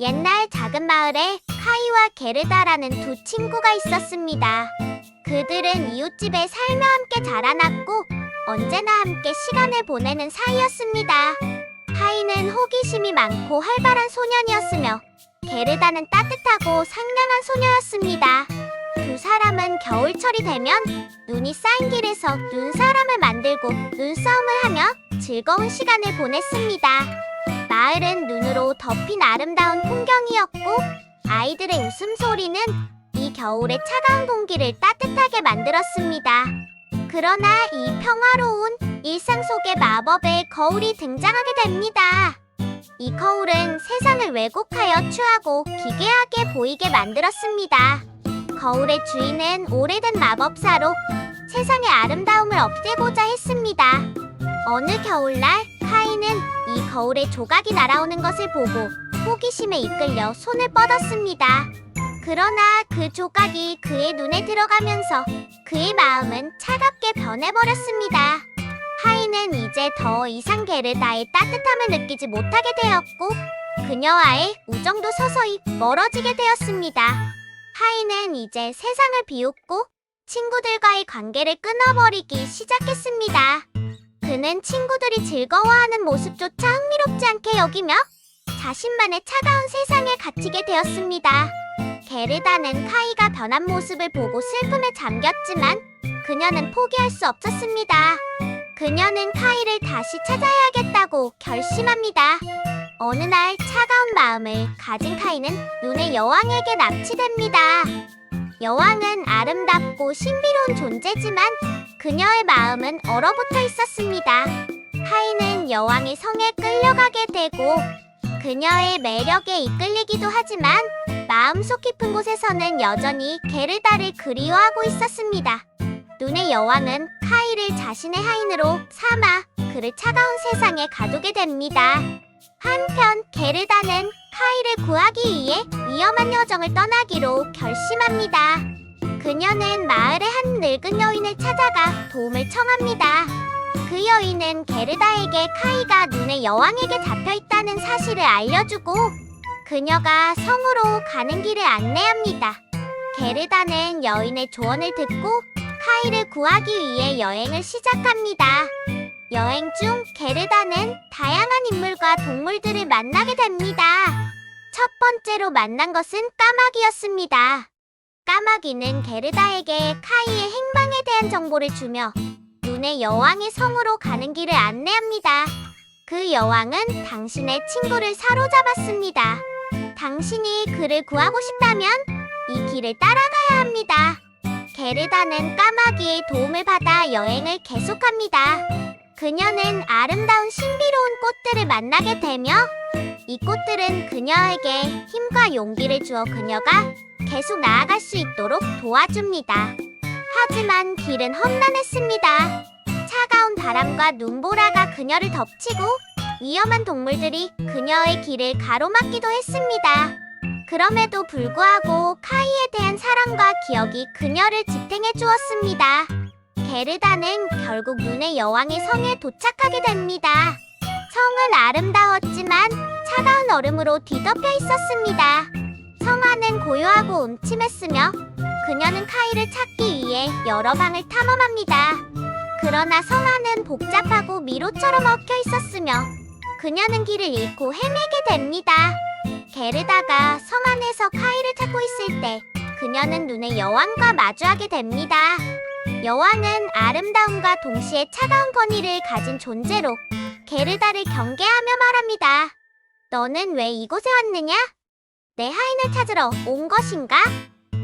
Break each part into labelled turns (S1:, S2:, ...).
S1: 옛날 작은 마을에 카이와 게르다라는 두 친구가 있었습니다. 그들은 이웃집에 살며 함께 자라났고 언제나 함께 시간을 보내는 사이였습니다. 카이는 호기심이 많고 활발한 소년이었으며 게르다는 따뜻하고 상냥한 소녀였습니다. 두 사람은 겨울철이 되면 눈이 쌓인 길에서 눈사람을 만들고 눈싸움을 하며 즐거운 시간을 보냈습니다. 마을은 눈으로 덮인 아름다운 풍경이었고 아이들의 웃음소리는 이 겨울의 차가운 공기를 따뜻하게 만들었습니다. 그러나 이 평화로운 일상 속에 마법의 거울이 등장하게 됩니다. 이 거울은 세상을 왜곡하여 추하고 기괴하게 보이게 만들었습니다. 거울의 주인은 오래된 마법사로 세상의 아름다움을 없애고자 했습니다. 어느 겨울날 카이는 이 거울에 조각이 날아오는 것을 보고 호기심에 이끌려 손을 뻗었습니다. 그러나 그 조각이 그의 눈에 들어가면서 그의 마음은 차갑게 변해버렸습니다. 카이는 이제 더 이상 게르다의 따뜻함을 느끼지 못하게 되었고 그녀와의 우정도 서서히 멀어지게 되었습니다. 카이는 이제 세상을 비웃고 친구들과의 관계를 끊어버리기 시작했습니다. 그는 친구들이 즐거워하는 모습조차 흥미롭지 않게 여기며 자신만의 차가운 세상에 갇히게 되었습니다. 게르다는 카이가 변한 모습을 보고 슬픔에 잠겼지만 그녀는 포기할 수 없었습니다. 그녀는 카이를 다시 찾아야겠다고 결심합니다. 어느 날 차가운 마음을 가진 카이는 눈의 여왕에게 납치됩니다. 여왕은 아름답고 신비로운 존재지만 그녀의 마음은 얼어붙어 있었습니다. 카이는 여왕의 성에 끌려가게 되고 그녀의 매력에 이끌리기도 하지만 마음속 깊은 곳에서는 여전히 게르다를 그리워하고 있었습니다. 눈의 여왕은 카이를 자신의 하인으로 삼아 그를 차가운 세상에 가두게 됩니다. 한편 게르다는 카이를 구하기 위해 위험한 여정을 떠나기로 결심합니다. 그녀는 마을의 한 늙은 여인을 찾아가 도움을 청합니다. 그 여인은 게르다에게 카이가 눈의 여왕에게 잡혀있다는 사실을 알려주고 그녀가 성으로 가는 길을 안내합니다. 게르다는 여인의 조언을 듣고 카이를 구하기 위해 여행을 시작합니다. 여행 중 게르다는 다양한 인물과 동물들을 만나게 됩니다. 첫 번째로 만난 것은 까마귀였습니다. 까마귀는 게르다에게 카이의 행방에 대한 정보를 주며 눈의 여왕의 성으로 가는 길을 안내합니다. 그 여왕은 당신의 친구를 사로잡았습니다. 당신이 그를 구하고 싶다면 이 길을 따라가야 합니다. 게르다는 까마귀의 도움을 받아 여행을 계속합니다. 그녀는 아름다운 신비로운 꽃들을 만나게 되며 이 꽃들은 그녀에게 힘과 용기를 주어 그녀가 계속 나아갈 수 있도록 도와줍니다. 하지만 길은 험난했습니다. 차가운 바람과 눈보라가 그녀를 덮치고 위험한 동물들이 그녀의 길을 가로막기도 했습니다. 그럼에도 불구하고 카이에 대한 사랑과 기억이 그녀를 지탱해 주었습니다. 게르다는 결국 눈의 여왕의 성에 도착하게 됩니다. 성은 아름다웠지만 차가운 얼음으로 뒤덮여 있었습니다. 성 안은 고요하고 음침했으며 그녀는 카이를 찾기 위해 여러 방을 탐험합니다. 그러나 성 안은 복잡하고 미로처럼 얽혀 있었으며 그녀는 길을 잃고 헤매게 됩니다. 게르다가 성 안에서 카이를 찾고 있을 때 그녀는 눈의 여왕과 마주하게 됩니다. 여왕은 아름다움과 동시에 차가운 권위를 가진 존재로 게르다를 경계하며 말합니다. 너는 왜 이곳에 왔느냐? 내 하인을 찾으러 온 것인가?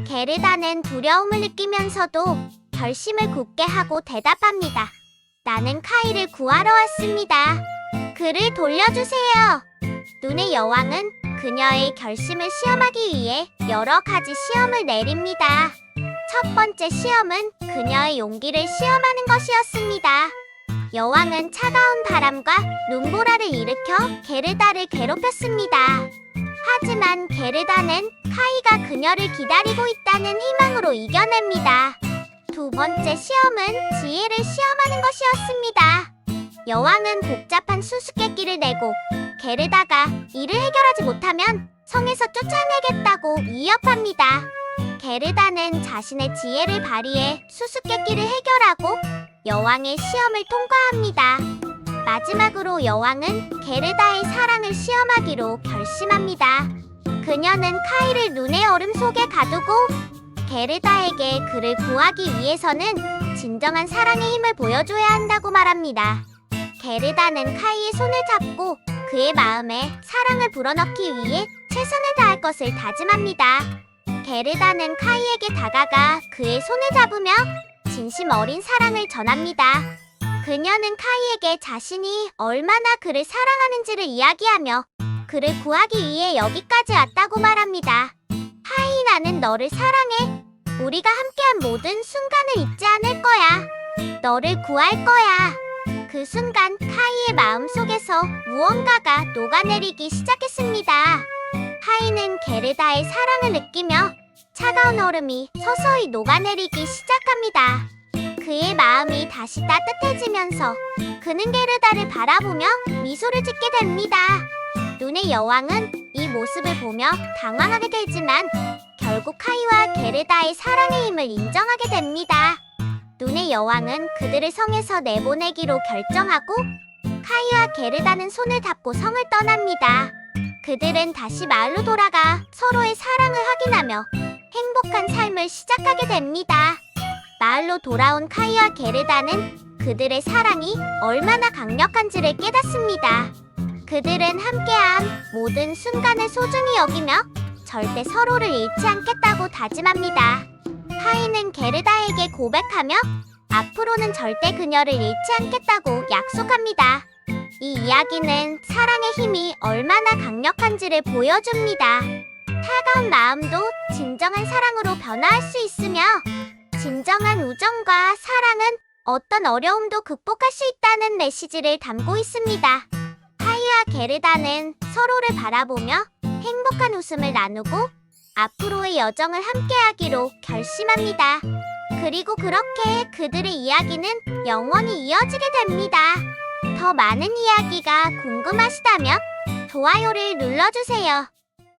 S1: 게르다는 두려움을 느끼면서도 결심을 굳게 하고 대답합니다. 나는 카이를 구하러 왔습니다. 그를 돌려주세요. 눈의 여왕은 그녀의 결심을 시험하기 위해 여러 가지 시험을 내립니다. 첫 번째 시험은 그녀의 용기를 시험하는 것이었습니다. 여왕은 차가운 바람과 눈보라를 일으켜 게르다를 괴롭혔습니다. 하지만 게르다는 카이가 그녀를 기다리고 있다는 희망으로 이겨냅니다. 두 번째 시험은 지혜를 시험하는 것이었습니다. 여왕은 복잡한 수수께끼를 내고 게르다가 이를 해결하지 못하면 성에서 쫓아내겠다고 위협합니다. 게르다는 자신의 지혜를 발휘해 수수께끼를 해결하고 여왕의 시험을 통과합니다. 마지막으로 여왕은 게르다의 사랑을 시험하기로 결심합니다. 그녀는 카이를 눈의 얼음 속에 가두고 게르다에게 그를 구하기 위해서는 진정한 사랑의 힘을 보여줘야 한다고 말합니다. 게르다는 카이의 손을 잡고 그의 마음에 사랑을 불어넣기 위해 최선을 다할 것을 다짐합니다. 게르다는 카이에게 다가가 그의 손을 잡으며 진심 어린 사랑을 전합니다. 그녀는 카이에게 자신이 얼마나 그를 사랑하는지를 이야기하며 그를 구하기 위해 여기까지 왔다고 말합니다. 카이, 나는 너를 사랑해. 우리가 함께한 모든 순간을 잊지 않을 거야. 너를 구할 거야. 그 순간 카이의 마음속에서 무언가가 녹아내리기 시작했습니다. 카이는 게르다의 사랑을 느끼며 차가운 얼음이 서서히 녹아내리기 시작합니다. 그의 마음이 다시 따뜻해지면서 그는 게르다를 바라보며 미소를 짓게 됩니다. 눈의 여왕은 이 모습을 보며 당황하게 되지만 결국 카이와 게르다의 사랑의 힘을 인정하게 됩니다. 눈의 여왕은 그들을 성에서 내보내기로 결정하고 카이와 게르다는 손을 잡고 성을 떠납니다. 그들은 다시 마을로 돌아가 서로의 사랑을 확인하며 행복한 삶을 시작하게 됩니다. 마을로 돌아온 카이와 게르다는 그들의 사랑이 얼마나 강력한지를 깨닫습니다. 그들은 함께한 모든 순간을 소중히 여기며 절대 서로를 잃지 않겠다고 다짐합니다. 카이는 게르다에게 고백하며 앞으로는 절대 그녀를 잃지 않겠다고 약속합니다. 이 이야기는 사랑의 힘이 얼마나 강력한지를 보여줍니다. 차가운 마음도 진정한 사랑으로 변화할 수 있으며 진정한 우정과 사랑은 어떤 어려움도 극복할 수 있다는 메시지를 담고 있습니다. 카이와 게르다는 서로를 바라보며 행복한 웃음을 나누고 앞으로의 여정을 함께하기로 결심합니다. 그리고 그렇게 그들의 이야기는 영원히 이어지게 됩니다. 더 많은 이야기가 궁금하시다면 좋아요를 눌러주세요.